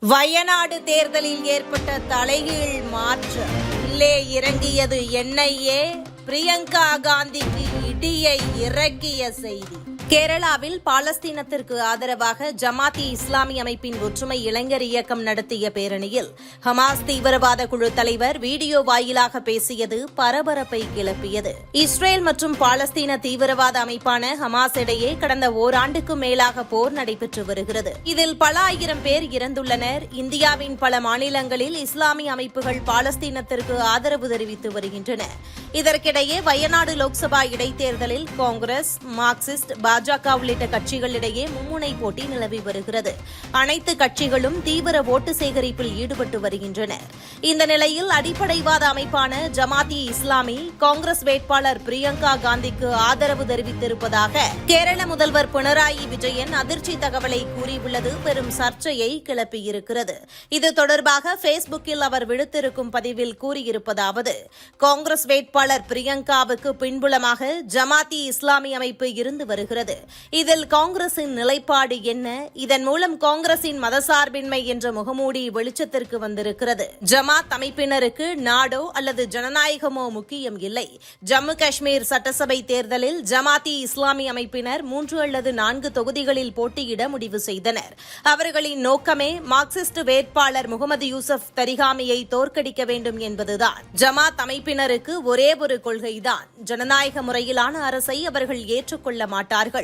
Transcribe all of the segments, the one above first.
வயநாடு தேர்தலில் ஏற்பட்ட தலைகீழ் மாற்றம். உள்ளே இறங்கியது என்ஐஏ, பிரியங்கா காந்திக்கு இடியை இறக்கிய செய்தி. கேரளாவில் பாலஸ்தீனத்திற்கு ஆதரவாக ஜமாத் இஸ்லாமி அமைப்பின் ஒற்றுமை இளைஞர் இயக்கம் நடத்திய பேரணியில் ஹமாஸ் தீவிரவாத குழு தலைவர் வீடியோ வாயிலாக பேசியது பரபரப்பை கிளப்பியது. இஸ்ரேல் மற்றும் பாலஸ்தீன தீவிரவாத அமைப்பான ஹமாஸ் இடையே கடந்த ஓராண்டுக்கும் மேலாக போர் நடைபெற்று வருகிறது. இதில் பல ஆயிரம் பேர் இறந்துள்ளனர். இந்தியாவின் பல மாநிலங்களில் இஸ்லாமிய அமைப்புகள் பாலஸ்தீனத்திற்கு ஆதரவு தெரிவித்து வருகின்றன. இதற்கிடையே வயநாடு லோக்சபா இடைத்தேர்தலில் காங்கிரஸ், மார்க்சிஸ்ட், பாஜக உள்ளிட்ட கட்சிகளிடையே மும்முனை போட்டி நிலவி வருகிறது. அனைத்து கட்சிகளும் தீவிர ஓட்டு சேகரிப்பில் ஈடுபட்டு வருகின்றனர். இந்த நிலையில் அடிப்படைவாத அமைப்பான ஜமாத் இஸ்லாமி காங்கிரஸ் வேட்பாளர் பிரியங்கா காந்திக்கு ஆதரவு தெரிவித்திருப்பதாக கேரள முதல்வர் பினராயி விஜயன் அதிர்ச்சி தகவலை கூறியுள்ளது பெரும் சர்ச்சையை கிளப்பியிருக்கிறது. இது தொடர்பாக பேஸ்புக்கில் அவர் விடுத்திருக்கும் பதிவில் கூறியிருப்பதாவது: காங்கிரஸ் வேட்பாளர் பிரியங்காவுக்கு பின்புலமாக ஜமாத் இஸ்லாமி அமைப்பு இருந்து வருகிறது. இதில் காங்கிரசின் நிலைப்பாடு என்ன? இதன் மூலம் காங்கிரசின் மதசார்பின்மை என்ற முகமூடி வெளிச்சத்திற்கு வந்திருக்கிறது. ஜமாத் அமைப்பினருக்கு நாடோ அல்லது ஜனநாயகமோ முக்கியம் இல்லை. ஜம்மு காஷ்மீர் சட்டசபை தேர்தலில் ஜமாத் இஸ்லாமி அமைப்பினர் 3 அல்லது 4 தொகுதிகளில் போட்டியிட முடிவு செய்தனர். அவர்களின் நோக்கமே மார்க்சிஸ்ட் வேட்பாளர் முகமது யூசுப் தரிகாமியை தோற்கடிக்க வேண்டும் என்பதுதான். ஜமாத் அமைப்பினருக்கு ஒரே ஒரு கொள்கைதான்: ஜனநாயக முறையிலான அரசை அவர்கள் ஏற்றுக்கொள்ள மாட்டார்கள்.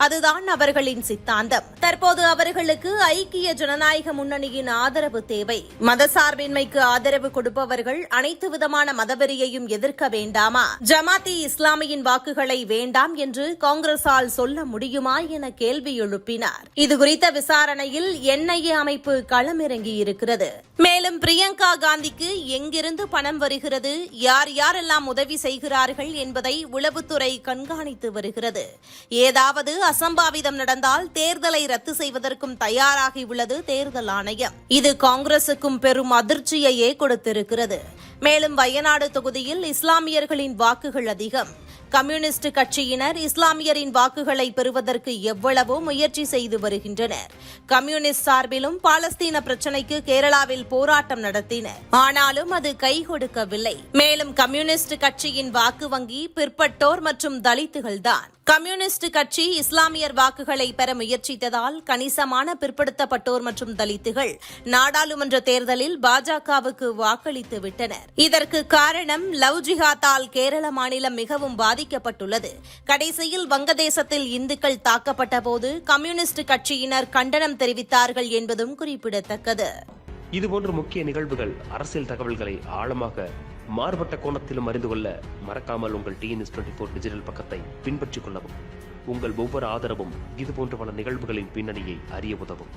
அதுதான் அவர்களின் சித்தாந்தம். தற்போது அவர்களுக்கு ஐக்கிய ஜனநாயக முன்னணியின் ஆதரவு தேவை. மதசார்பின்மைக்கு ஆதரவு கொடுப்பவர்கள் அனைத்து விதமான மதவெறியையும் எதிர்க்க வேண்டாமா? ஜமாத் இஸ்லாமியின் வாக்குகளை வேண்டாம் என்று காங்கிரசால் சொல்ல முடியுமா என கேள்வி எழுப்பினார். இதுகுறித்த விசாரணையில் என்ஐஏ அமைப்பு களமிறங்கியிருக்கிறது. மேலும் பிரியங்கா காந்திக்கு எங்கிருந்து பணம் வருகிறது, யார் யாரெல்லாம் உதவி செய்கிறார்கள் என்பதை உளவுத்துறை கண்காணித்து வருகிறது. ஏதாவது அசம்பாவிதம் நடந்தால் தேர்தலை ரத்து செய்வதற்கும் தயாராகியுள்ளது தேர்தல் ஆணையம். இது காங்கிரசுக்கும் பெரும் அதிர்ச்சியையே கொடுத்திருக்கிறது. மேலும் வயநாடு தொகுதியில் இஸ்லாமியர்களின் வாக்குகள் அதிகம். கம்யூனிஸ்ட் கட்சியினர் இஸ்லாமியரின் வாக்குகளை பெறுவதற்கு எவ்வளவோ முயற்சி செய்து வருகின்றனர். கம்யூனிஸ்ட் சார்பிலும் பாலஸ்தீன பிரச்சினைக்கு கேரளாவில் போராட்டம் நடத்தினர். ஆனாலும் அது கை கொடுக்கவில்லை. மேலும் கம்யூனிஸ்ட் கட்சியின் வாக்கு வங்கி பிற்பட்டோர் மற்றும் தலித்துகள்தான். கம்யூனிஸ்ட் கட்சி இஸ்லாமியர் வாக்குகளை பெற முயற்சித்ததால் கணிசமான பிற்படுத்தப்பட்டோர் மற்றும் தலித்துகள் நாடாளுமன்ற தேர்தலில் பாஜகவுக்கு வாக்களித்து விட்டனர். இதற்கு காரணம் லவ் ஜிஹாத்தால் கேரள மாநிலம் மிகவும் பாதிக்கப்பட்டுள்ளது. கடைசியில் வங்கதேசத்தில் இந்துக்கள் தாக்கப்பட்ட போது கம்யூனிஸ்ட் கட்சியினர் கண்டனம் தெரிவித்தார்கள் என்பதும் குறிப்பிடத்தக்கது. இதுபோன்ற முக்கிய நிகழ்வுகள், அரசியல் தகவல்களை ஆழமாக மாறுபட்ட கோணத்திலும் அறிந்து கொள்ள மறக்காமல் உங்கள் TNS24 டிஜிட்டல் பக்கத்தை பின்பற்றிக் கொள்ளவும். உங்கள் ஒவ்வொரு ஆதரவும் இதுபோன்ற பல நிகழ்வுகளின் பின்னணியை அறிய உதவும்.